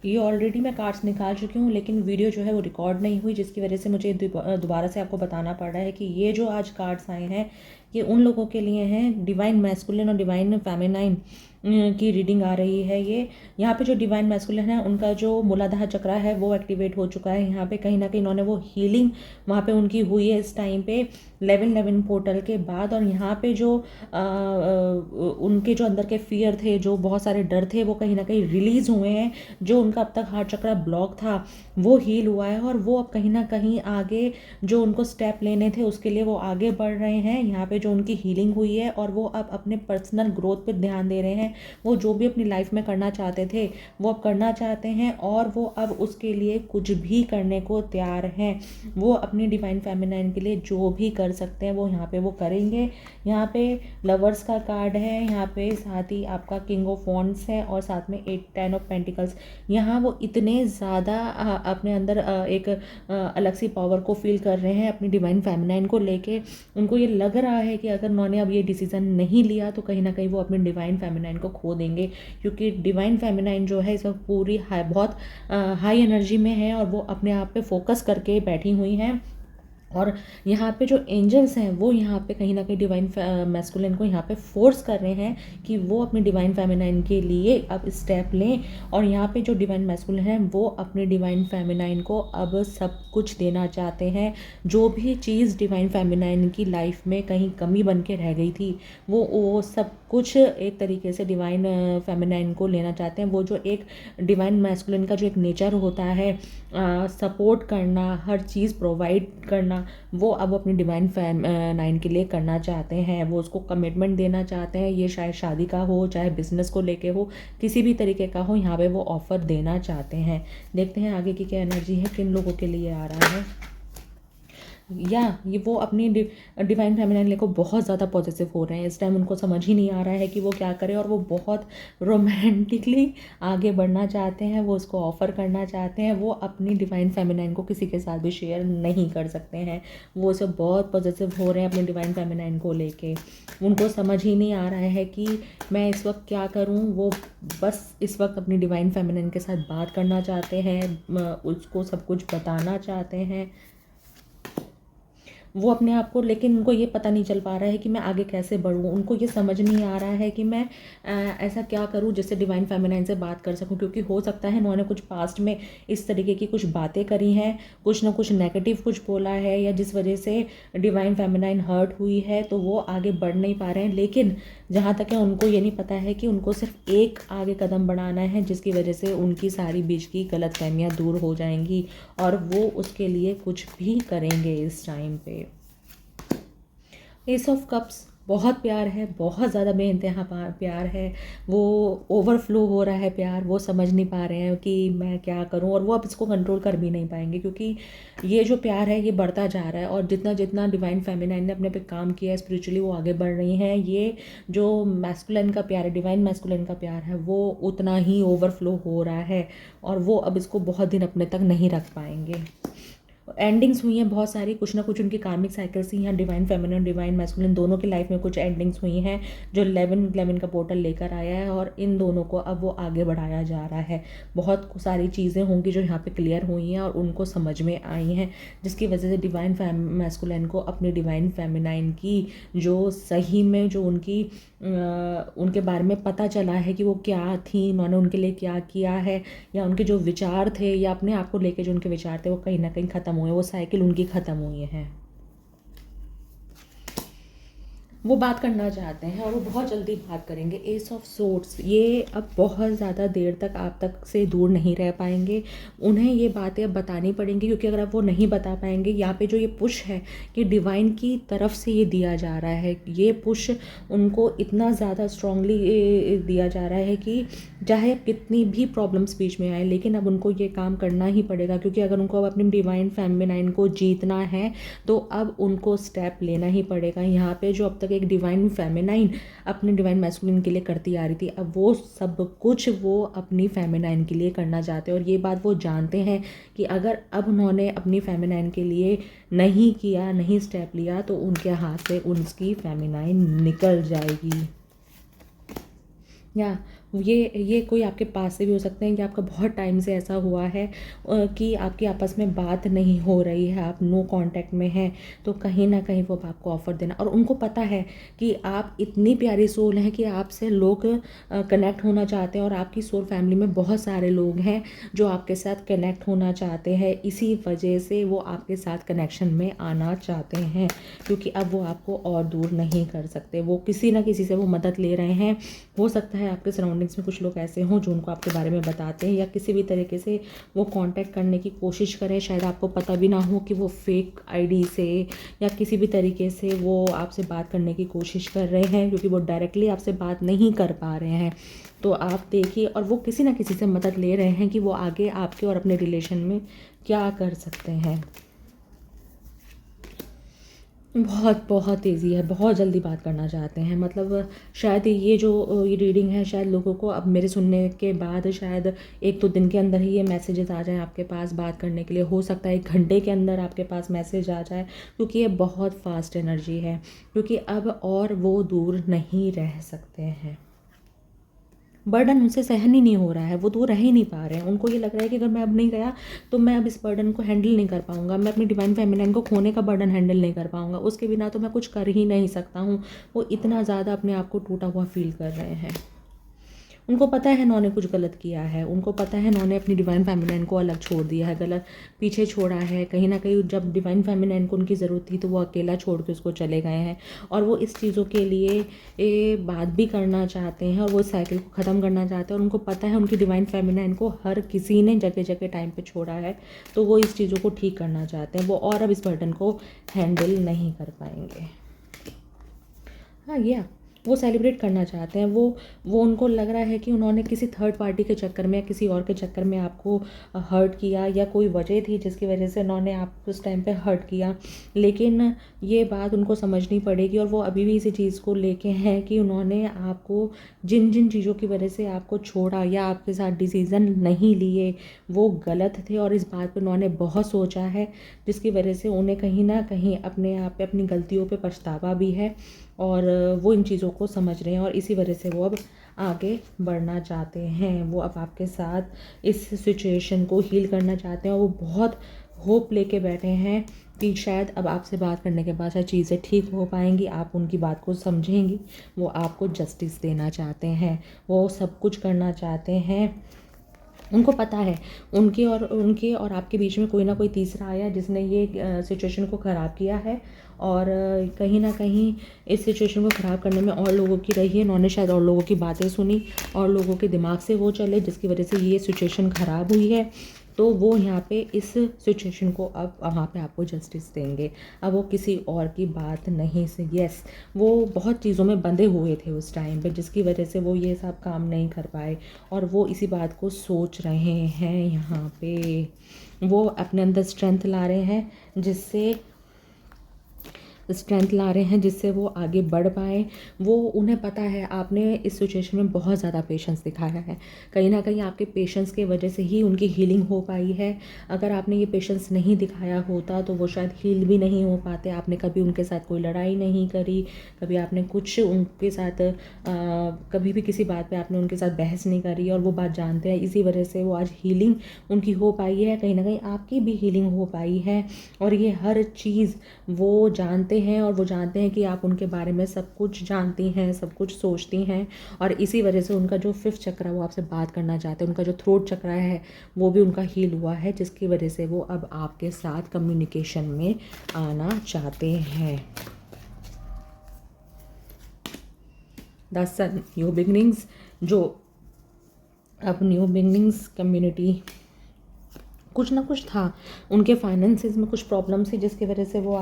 ये ऑलरेडी मैं कार्ड्स निकाल चुकी हूँ, लेकिन वीडियो जो है वो रिकॉर्ड नहीं हुई, जिसकी वजह से मुझे दोबारा से आपको बताना पड़ रहा है कि ये जो आज कार्ड्स आए हैं ये उन लोगों के लिए हैं डिवाइन मैस्कुलिन और डिवाइन फेमिनाइन की रीडिंग आ रही है। ये यहाँ पे जो डिवाइन मैस्कुलिन है उनका जो मूलाधार चक्र है वो एक्टिवेट हो चुका है। यहाँ पे कहीं ना कहीं इन्होंने वो हीलिंग वहाँ पे उनकी हुई है इस टाइम पे 11/11 पोर्टल के बाद। और यहाँ पे जो उनके जो अंदर के फियर थे, जो बहुत सारे डर थे, वो कहीं ना कहीं रिलीज़ हुए हैं। जो उनका अब तक हार्ट चक्र ब्लॉक था वो हील हुआ है, और वो अब कहीं ना कहीं आगे जो उनको स्टेप लेने थे उसके लिए वो आगे बढ़ रहे हैं। यहाँ पे जो उनकी हीलिंग हुई है और वो अब अपने पर्सनल ग्रोथ पे ध्यान दे रहे हैं। वो जो भी अपनी लाइफ में करना चाहते थे वो अब करना चाहते हैं, और वो अब उसके लिए कुछ भी करने को तैयार हैं। वो अपनी डिवाइन फेमिनाइन के लिए जो भी कर सकते हैं वो यहाँ पे वो करेंगे। यहाँ पे लवर्स का कार्ड है, यहाँ पे साथ ही आपका किंग ऑफ वॉन्ड्स है, और साथ में 10 ऑफ पेंटिकल्स। यहाँ वो इतने ज़्यादा अपने अंदर एक अलग सी पावर को फील कर रहे हैं अपनी डिवाइन फेमिनाइन को लेके। उनको ये लग रहा है कि अगर उन्होंने अब ये डिसीज़न नहीं लिया तो कहीं ना कहीं वो अपनी डिवाइन फेमिनाइन को खो देंगे, क्योंकि डिवाइन फेमिनाइन जो है इस वक्त पूरी बहुत हाई एनर्जी में है, और वो अपने आप पे फोकस करके बैठी हुई हैं। और यहाँ पे जो एंजल्स हैं वो यहाँ पे कहीं ना कहीं डिवाइन मैस्कुलिन को यहाँ पे फोर्स कर रहे हैं कि वो अपनी डिवाइन फेमिनाइन के लिए अब स्टेप लें। और यहाँ पे जो डिवाइन मैस्कुलिन है वो अपनी डिवाइन फेमिनाइन को अब सब कुछ देना चाहते हैं। जो भी चीज़ डिवाइन फेमिनाइन की लाइफ में कहीं कमी बन के रह गई थी वो सब कुछ एक तरीके से डिवाइन फेमिनाइन को लेना चाहते हैं। वो जो एक डिवाइन मैस्कुलिन का जो एक नेचर होता है, सपोर्ट करना, हर चीज़ प्रोवाइड करना, वो अब अपनी डिवाइन फेमिनाइन के लिए करना चाहते हैं। वो उसको कमिटमेंट देना चाहते हैं। ये शायद शादी का हो, चाहे बिजनेस को लेके हो, किसी भी तरीके का हो, यहाँ पे वो ऑफर देना चाहते हैं। देखते हैं आगे की क्या एनर्जी है, किन लोगों के लिए आ रहा है। या ये वो अपनी डिवाइन फेमिनाइन को बहुत ज़्यादा पॉजिटिव हो रहे हैं इस टाइम। उनको समझ ही नहीं आ रहा है कि वो क्या करें, और वो बहुत रोमांटिकली आगे बढ़ना चाहते हैं। वो उसको ऑफ़र करना चाहते हैं। वो अपनी डिवाइन फेमिनाइन को किसी के साथ भी शेयर नहीं कर सकते हैं। वो सब बहुत पॉजिटिव हो रहे हैं अपनी डिवाइन फेमिनाइन को लेके। उनको समझ ही नहीं आ रहा है कि मैं इस वक्त क्या करूं। वो बस इस वक्त अपनी डिवाइन फेमिनाइन के साथ बात करना चाहते हैं, उसको सब कुछ बताना चाहते हैं। वो अपने आप को, लेकिन उनको ये पता नहीं चल पा रहा है कि मैं आगे कैसे बढ़ूँ। उनको ये समझ नहीं आ रहा है कि मैं ऐसा क्या करूँ जिससे डिवाइन फेमिनाइन से बात कर सकूँ, क्योंकि हो सकता है उन्होंने कुछ पास्ट में इस तरीके की कुछ बातें करी हैं, कुछ ना कुछ नेगेटिव कुछ बोला है, या जिस वजह से डिवाइन फेमिनाइन हर्ट हुई है, तो वो आगे बढ़ नहीं पा रहे हैं। लेकिन जहाँ तक है उनको ये नहीं पता है कि उनको सिर्फ एक आगे कदम बढ़ाना है, जिसकी वजह से उनकी सारी बीच की गलतफहमियाँ दूर हो जाएंगी, और वो उसके लिए कुछ भी करेंगे इस टाइम पे। एस ऑफ कप्स, बहुत प्यार है, बहुत ज़्यादा बेइंतहा प्यार है। वो ओवरफ्लो हो रहा है प्यार। वो समझ नहीं पा रहे हैं कि मैं क्या करूं, और वो अब इसको कंट्रोल कर भी नहीं पाएंगे, क्योंकि ये जो प्यार है ये बढ़ता जा रहा है। और जितना जितना डिवाइन फेमिनाइन ने अपने पे काम किया है स्पिरिचुअली, वो आगे बढ़ रही हैं। ये जो मैस्कुलिन का प्यार है, डिवाइन मैस्कुलिन का प्यार है, वो उतना ही ओवरफ्लो हो रहा है, और वो अब इसको बहुत दिन अपने तक नहीं रख पाएंगे। एंडिंग्स हुई हैं बहुत सारी, कुछ ना कुछ उनकी कार्मिक साइकिल्स ही हैं। डिवाइन फेमिनिन, डिवाइन मैस्कुलिन दोनों की लाइफ में कुछ एंडिंग्स हुई हैं जो 11/11 का पोर्टल लेकर आया है, और इन दोनों को अब वो आगे बढ़ाया जा रहा है। बहुत सारी चीज़ें होंगी जो यहाँ पे क्लियर हुई हैं और उनको समझ में आई हैं, जिसकी वजह से डिवाइन मैस्कुलिन को अपनी डिवाइन फेमिनाइन की जो सही में जो उनके बारे में पता चला है कि वो क्या थी, उन्होंने उनके लिए क्या किया है, या उनके जो विचार थे या अपने आप को लेके जो उनके विचार थे, वो कहीं ना कहीं ख़त्म हुए। वो साइकिल उनकी ख़त्म हुई है। वो बात करना चाहते हैं और वो बहुत जल्दी बात करेंगे। एस ऑफ सोर्ड्स, ये अब बहुत ज़्यादा देर तक आप तक से दूर नहीं रह पाएंगे। उन्हें ये बातें अब बतानी पड़ेंगी, क्योंकि अगर आप वो नहीं बता पाएंगे, यहाँ पे जो ये पुश है कि डिवाइन की तरफ से ये दिया जा रहा है, ये पुश उनको इतना ज़्यादा स्ट्रांगली दिया जा रहा है कि चाहे कितनी भी प्रॉब्लम्स बीच में आए, लेकिन अब उनको ये काम करना ही पड़ेगा। क्योंकि अगर उनको अब अपनी डिवाइन फेमिनाइन को जीतना है तो अब उनको स्टेप लेना ही पड़ेगा। यहाँ पे जो अब तक एक डिवाइन फेमिनाइन अपने डिवाइन मैस्कुलिन के लिए करती आ रही थी, अब वो सब कुछ वो अपनी फेमिनाइन के लिए करना चाहते हैं। और ये बात वो जानते हैं कि अगर अब उन्होंने अपनी फेमिनाइन के लिए नहीं किया, नहीं स्टेप लिया, तो उनके हाथ से उनकी फेमिनाइन निकल जाएगी। या ये कोई आपके पास से भी हो सकते हैं कि आपका बहुत टाइम से ऐसा हुआ है कि आपकी आपस में बात नहीं हो रही है, आप नो कांटेक्ट में हैं। तो कहीं ना कहीं वो आपको ऑफ़र देना, और उनको पता है कि आप इतनी प्यारी सोल हैं कि आपसे लोग कनेक्ट होना चाहते हैं, और आपकी सोल फैमिली में बहुत सारे लोग हैं जो आपके साथ कनेक्ट होना चाहते हैं। इसी वजह से वो आपके साथ कनेक्शन में आना चाहते हैं, क्योंकि अब वो आपको और दूर नहीं कर सकते। वो किसी ना किसी से वो मदद ले रहे हैं। हो सकता है आपके सराउंडिंग्स में कुछ लोग ऐसे हों जो उनको आपके बारे में बताते हैं, या किसी भी तरीके से वो कांटेक्ट करने की कोशिश करें। शायद आपको पता भी ना हो कि वो फेक आईडी से या किसी भी तरीके से वो आपसे बात करने की कोशिश कर रहे हैं, क्योंकि वो डायरेक्टली आपसे बात नहीं कर पा रहे हैं। तो आप देखिए, और वो किसी ना किसी से मदद ले रहे हैं कि वो आगे आपके और अपने रिलेशन में क्या कर सकते हैं। बहुत बहुत तेज़ी है, बहुत जल्दी बात करना चाहते हैं। मतलब शायद ये रीडिंग है, शायद लोगों को अब मेरे सुनने के बाद शायद 1-2 दिन के अंदर ही ये मैसेजेस आ जाएँ आपके पास बात करने के लिए। हो सकता है 1 घंटे के अंदर आपके पास मैसेज आ जाए, क्योंकि ये बहुत फास्ट एनर्जी है। क्योंकि अब और वो दूर नहीं रह सकते हैं। बर्डन उनसे सहन ही नहीं हो रहा है, वो दूर रह ही नहीं पा रहे हैं। उनको ये लग रहा है कि अगर मैं अब नहीं गया तो मैं अब इस बर्डन को हैंडल नहीं कर पाऊँगा, मैं अपनी डिवाइन फेमिनिन को खोने का बर्डन हैंडल नहीं कर पाऊँगा, उसके बिना तो मैं कुछ कर ही नहीं सकता हूँ। वो इतना ज़्यादा अपने आप को टूटा हुआ फ़ील कर रहे हैं। उनको पता है इन्होंने कुछ गलत किया है, उनको पता है इन्होंने अपनी डिवाइन फेमिनिन को अलग छोड़ दिया है, गलत पीछे छोड़ा है। कहीं ना कहीं जब डिवाइन फेमिनिन को उनकी ज़रूरत थी तो वो अकेला छोड़ के उसको चले गए हैं, और वो इस चीज़ों के लिए बात भी करना चाहते हैं, और वो साइकिल को ख़त्म करना चाहते हैं। और उनको पता है उनकी डिवाइन फेमिनिन को हर किसी ने जगह जगह टाइम पर छोड़ा है, तो वो इस चीज़ों को ठीक करना चाहते हैं। वो और अब इस बर्डन को हैंडल नहीं कर पाएंगे। हाँ, वो सेलिब्रेट करना चाहते हैं। वो उनको लग रहा है कि उन्होंने किसी थर्ड पार्टी के चक्कर में या किसी और के चक्कर में आपको हर्ट किया, या कोई वजह थी जिसकी वजह से उन्होंने आपको उस टाइम पे हर्ट किया। लेकिन ये बात उनको समझनी पड़ेगी, और वो अभी भी इसी चीज़ को लेके हैं कि उन्होंने आपको जिन जिन चीज़ों की वजह से आपको छोड़ा या आपके साथ डिसीज़न नहीं लिए, वो गलत थे। और इस बात पर उन्होंने बहुत सोचा है, जिसकी वजह से उन्हें कहीं ना कहीं अपने आप पे अपनी गलतियों पे पछतावा भी है, और वो इन चीज़ों को समझ रहे हैं, और इसी वजह से वो अब आगे बढ़ना चाहते हैं। वो अब आपके साथ इस सिचुएशन को हील करना चाहते हैं, और वो बहुत होप लेके बैठे हैं कि शायद अब आपसे बात करने के बाद शायद चीज़ें ठीक हो पाएंगी, आप उनकी बात को समझेंगी। वो आपको जस्टिस देना चाहते हैं, वो सब कुछ करना चाहते हैं। उनको पता है उनके और आपके बीच में कोई ना कोई तीसरा आया जिसने ये सिचुएशन को ख़राब किया है, और कहीं ना कहीं इस सिचुएशन को ख़राब करने में और लोगों की रही है। उन्होंने शायद और लोगों की बातें सुनी, और लोगों के दिमाग से वो चले, जिसकी वजह से ये सिचुएशन ख़राब हुई है। तो वो यहाँ पे इस सिचुएशन को अब वहाँ पे आपको जस्टिस देंगे। अब वो किसी और की बात नहीं से, यस, वो बहुत चीज़ों में बंधे हुए थे उस टाइम पे, जिसकी वजह से वो ये सब काम नहीं कर पाए, और वो इसी बात को सोच रहे हैं यहाँ पे। वो अपने अंदर स्ट्रेंथ ला रहे हैं, जिससे वो आगे बढ़ पाए। वो उन्हें पता है आपने इस सिचुएशन में बहुत ज़्यादा पेशेंस दिखाया है। कहीं ना कहीं आपके पेशेंस के वजह से ही उनकी हीलिंग हो पाई है। अगर आपने ये पेशेंस नहीं दिखाया होता तो वो शायद हील भी नहीं हो पाते। आपने कभी उनके साथ कोई लड़ाई नहीं करी, कभी आपने कुछ उनके साथ कभी भी किसी बात पे आपने उनके साथ बहस नहीं करी, और वो बात जानते हैं। इसी वजह से वो आज हीलिंग उनकी हो पाई है, कहीं ना कहीं आपकी भी हीलिंग हो पाई है। और ये हर चीज़ वो जानते हैं, और वो जानते हैं कि आप उनके बारे में सब कुछ जानती हैं, सब कुछ सोचती हैं। और इसी वजह से उनका जो 5th चक्र वो आपसे बात करना चाहते हैं, उनका जो थ्रोट चक्र है वो भी उनका हील हुआ है, जिसकी वजह से वो अब आपके साथ कम्युनिकेशन में आना चाहते हैं। द सन, न्यू बिगनिंग्स, जो अब न्यू बिगनिंग्स कम्युनिटी, कुछ ना कुछ था, उनके फाइनेंसेस में कुछ प्रॉब्लम्स थी जिसकी वजह से वो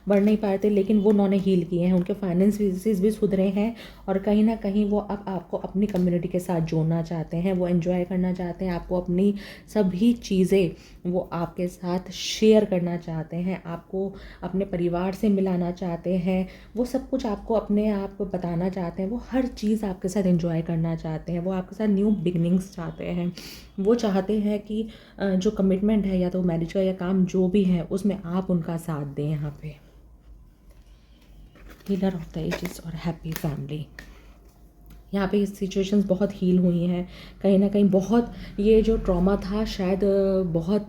बढ़ नहीं पाए थे, लेकिन वो उन्होंने हील किए हैं। उनके फाइनेंसेस भी सुधरे हैं, और कहीं ना कहीं वो अब आपको अपनी कम्युनिटी के साथ जोड़ना चाहते हैं। वो एंजॉय करना चाहते हैं, आपको अपनी सभी चीज़ें वो आपके साथ शेयर करना चाहते हैं, आपको अपने परिवार से मिलाना चाहते हैं। वो सब कुछ आपको अपने आप बताना चाहते हैं। वो हर चीज़ आपके साथ एंजॉय करना चाहते हैं। वो आपके साथ न्यू बिगनिंग्स चाहते हैं। वो चाहते हैं कि जो कमिटमेंट है, या तो मैरिज का या काम जो भी है, उसमें आप उनका साथ दें। यहाँ पे हीलर ऑफ द एजेस और हैप्पी फैमिली, यहाँ पे सिचुएशंस बहुत हील हुई हैं, कहीं ना कहीं बहुत ये जो ट्रॉमा था शायद बहुत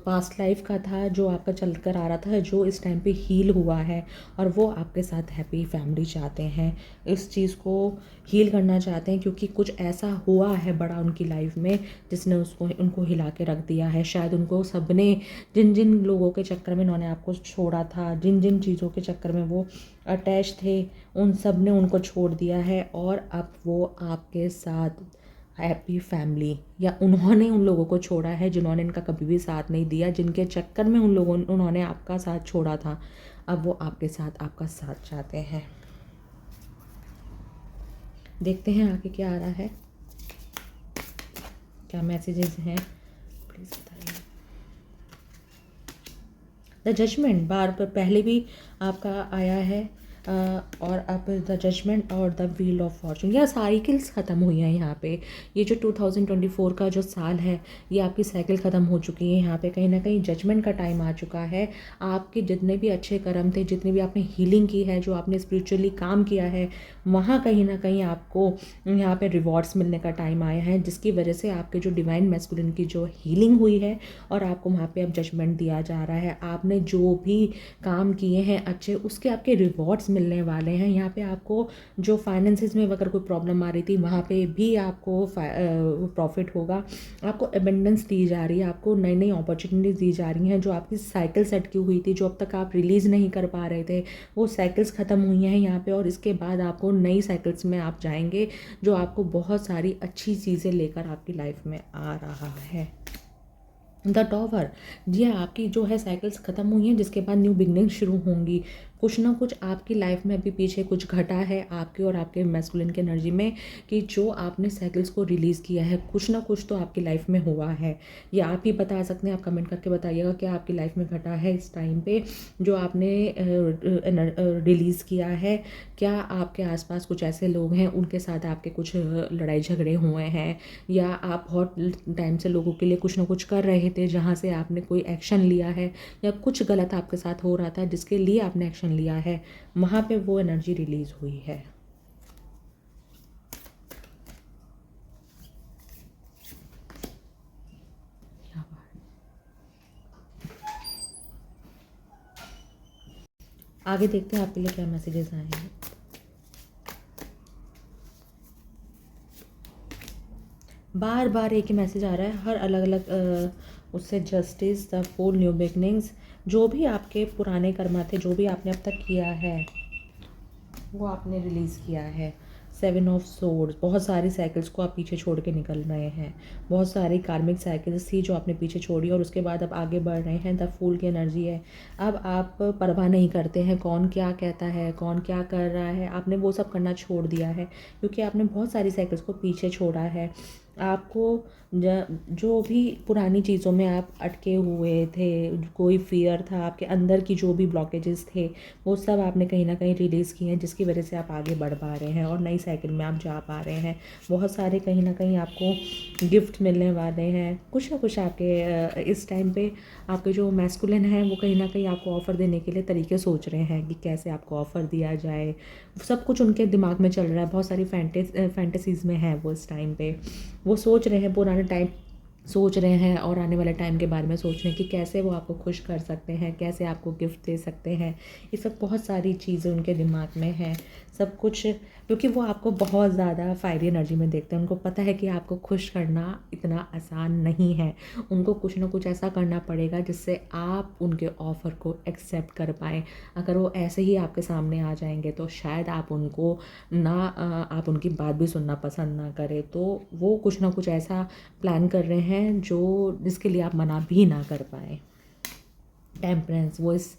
पास्ट लाइफ का था जो आपका चल कर आ रहा था, जो इस टाइम पे हील हुआ है और वो आपके साथ हैप्पी फैमिली चाहते हैं, इस चीज़ को हील करना चाहते हैं, क्योंकि कुछ ऐसा हुआ है बड़ा उनकी लाइफ में जिसने उसको उनको हिला के रख दिया है। शायद उनको सबने जिन जिन लोगों के चक्कर में उन्होंने आपको छोड़ा था, जिन जिन चीज़ों के चक्कर में वो अटैच थे, उन सब ने उनको छोड़ दिया है और अब वो आपके साथ हैप्पी फैमिली, या उन्होंने उन लोगों को छोड़ा है जिन्होंने इनका कभी भी साथ नहीं दिया, जिनके चक्कर में उन्होंने आपका साथ छोड़ा था। अब वो आपके साथ आपका साथ चाहते हैं। देखते हैं आगे क्या आ रहा है, क्या मैसेजेस हैं, प्लीज़ बताइए। द जजमेंट बार पर पहले भी आपका आया है, और अब द जजमेंट और द व्हील ऑफ फॉर्चून, यह साइकिल्स ख़त्म हुई हैं यहाँ पे। ये जो 2024 का जो साल है, ये आपकी साइकिल ख़त्म हो चुकी है। यहाँ पे कहीं ना कहीं जजमेंट का टाइम आ चुका है। आपके जितने भी अच्छे कर्म थे, जितनी भी आपने हीलिंग की है, जो आपने स्पिरिचुअली काम किया है, वहाँ कहीं ना कहीं आपको यहाँ पे रिवॉर्ड्स मिलने का टाइम आया है, जिसकी वजह से आपके जो डिवाइन मैस्कुलिन की जो हीलिंग हुई है और आपको वहाँ पे अब जजमेंट दिया जा रहा है। आपने जो भी काम किए हैं अच्छे, उसके आपके रिवॉर्ड्स मिलने वाले हैं। यहाँ पे आपको जो फाइनेंसिस में अगर कोई प्रॉब्लम आ रही थी, वहाँ पे भी आपको प्रॉफिट होगा। आपको एबेंडेंस दी जा रही है, आपको नई नई अपॉर्चुनिटीज़ दी जा रही हैं। जो आपकी साइकिल सेट की हुई थी, जो अब तक आप रिलीज़ नहीं कर पा रहे थे, वो साइकिल्स ख़त्म हुई हैं यहाँ पे, और इसके बाद आपको नई साइकिल्स में आप जाएंगे, जो आपको बहुत सारी अच्छी चीज़ें लेकर आपकी लाइफ में आ रहा है। द टॉवर, जी हाँ, आपकी जो है साइकिल्स ख़त्म हुई हैं, जिसके बाद न्यू बिगनिंग शुरू होंगी। कुछ ना कुछ आपकी लाइफ में अभी पीछे कुछ घटा है आपके और आपके मैस्कुलिन के एनर्जी में, कि जो आपने साइकिल्स को रिलीज़ किया है, कुछ ना कुछ तो आपकी लाइफ में हुआ है। ये आप ही बता सकते हैं, आप कमेंट करके बताइएगा क्या आपकी लाइफ में घटा है इस टाइम पे जो आपने रिलीज़ किया है। क्या आपके आसपास कुछ ऐसे लोग हैं उनके साथ आपके कुछ लड़ाई झगड़े हुए हैं, या आप बहुत टाइम से लोगों के लिए कुछ ना कुछ कर रहे थे जहाँ से आपने कोई एक्शन लिया है, या कुछ गलत आपके साथ हो रहा था जिसके लिए आपने एक्शन लिया है, वहाँ पे वो एनर्जी रिलीज हुई है। आगे देखते हैं आपके लिए क्या मैसेजेस आए हैं। बार बार एक ही मैसेज आ रहा है, हर अलग अलग उससे justice, the full new beginnings, जो भी आपके पुराने कर्मा थे, जो भी आपने अब तक किया है वो आपने रिलीज़ किया है। 7 ऑफ सोर्ड्स, बहुत सारी साइकिल्स को आप पीछे छोड़ के निकल रहे हैं, बहुत सारी कार्मिक साइकिल्स थी जो आपने पीछे छोड़ी और उसके बाद अब आगे बढ़ रहे हैं। द फूल की एनर्जी है, अब आप परवाह नहीं करते हैं कौन क्या कहता है, कौन क्या कर रहा है, आपने वो सब करना छोड़ दिया है, क्योंकि आपने बहुत सारी साइकिल्स को पीछे छोड़ा है। आपको जो भी पुरानी चीज़ों में आप अटके हुए थे, कोई फियर था आपके अंदर की, जो भी ब्लॉकेजेस थे, वो सब आपने कहीं ना कहीं रिलीज़ किए हैं, जिसकी वजह से आप आगे बढ़ पा रहे हैं और नई साइकिल में आप जा पा रहे हैं। बहुत सारे कहीं ना कहीं आपको गिफ्ट मिलने वाले हैं, कुछ ना कुछ आपके इस टाइम पे आपके जो मैस्कुलिन हैं वो कहीं ना कहीं आपको ऑफ़र देने के लिए तरीके सोच रहे हैं कि कैसे आपको ऑफ़र दिया जाए। सब कुछ उनके दिमाग में चल रहा है, बहुत सारी फैंटेसीज़ में है वो इस टाइम पे। वो सोच रहे हैं, पुराने टाइम सोच रहे हैं और आने वाले टाइम के बारे में सोच रहे हैं कि कैसे वो आपको खुश कर सकते हैं, कैसे आपको गिफ्ट दे सकते हैं। ये सब बहुत सारी चीज़ें उनके दिमाग में हैं, सब कुछ, क्योंकि वो आपको बहुत ज़्यादा फायरी एनर्जी में देखते हैं। उनको पता है कि आपको खुश करना इतना आसान नहीं है, उनको कुछ ना कुछ ऐसा करना पड़ेगा जिससे आप उनके ऑफ़र को एक्सेप्ट कर पाएँ। अगर वो ऐसे ही आपके सामने आ जाएंगे तो शायद आप उनको आप उनकी बात भी सुनना पसंद ना करें, तो वो कुछ ना कुछ ऐसा प्लान कर रहे हैं जो जिसके लिए आप मना भी ना कर पाएँ। टेम्परेंस, वो इस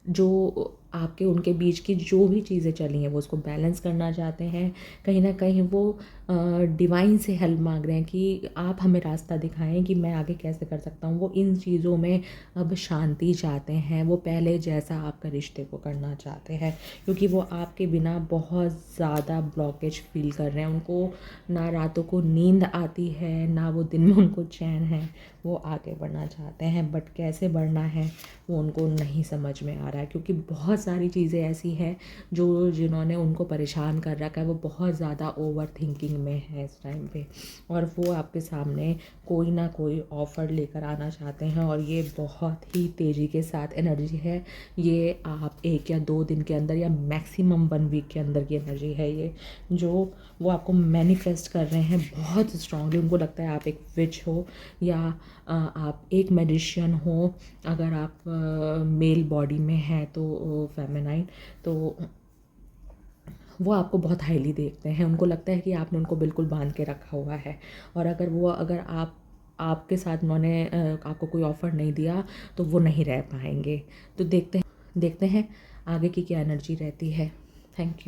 जो आपके उनके बीच की जो भी चीज़ें चली हैं वो उसको बैलेंस करना चाहते हैं। कहीं ना कहीं वो डिवाइन से हेल्प मांग रहे हैं कि आप हमें रास्ता दिखाएं कि मैं आगे कैसे कर सकता हूँ। वो इन चीज़ों में अब शांति चाहते हैं, वो पहले जैसा आपका रिश्ते को करना चाहते हैं, क्योंकि वो आपके बिना बहुत ज़्यादा ब्लॉकेज फील कर रहे हैं। उनको ना रातों को नींद आती है, ना वो दिन में उनको चैन है। वो आगे बढ़ना चाहते हैं, बट कैसे बढ़ना है वो उनको नहीं समझ में आ रहा है, क्योंकि बहुत बहुत सारी चीज़ें ऐसी हैं जिन्होंने उनको परेशान कर रखा है। वो बहुत ज़्यादा ओवर थिंकिंग में है इस टाइम पे, और वो आपके सामने कोई ना कोई ऑफ़र लेकर आना चाहते हैं, और ये बहुत ही तेज़ी के साथ एनर्जी है। ये आप 1 या 2 दिन के अंदर या मैक्सिमम 1 वीक के अंदर की एनर्जी है ये, जो वो आपको मैनिफेस्ट कर रहे हैं बहुत स्ट्रांगली। उनको लगता है आप एक विच हो या आप एक मैजिशियन हो। अगर आप मेल बॉडी में हैं तो फेमिनाइन, तो वो आपको बहुत हाईली देखते हैं। उनको लगता है कि आपने उनको बिल्कुल बांध के रखा हुआ है, और अगर आपके साथ उन्होंने आपको कोई ऑफ़र नहीं दिया तो वो नहीं रह पाएंगे। तो देखते हैं आगे की क्या एनर्जी रहती है। Thank you.